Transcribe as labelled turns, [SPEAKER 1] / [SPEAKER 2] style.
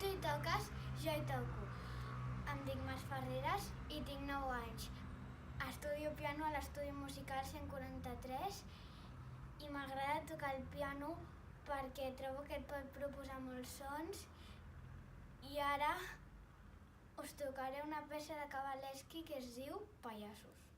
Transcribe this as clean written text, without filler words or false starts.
[SPEAKER 1] Tu hi toques, jo hi toco. Em dic Mas Ferreres i tinc 9 anys. Estudio piano a l'Estudi Musical 143 i m'agrada tocar el piano perquè trobo que et pot proposar molts sons i ara us tocaré una peça de Kavalevski que es diu Pallassos.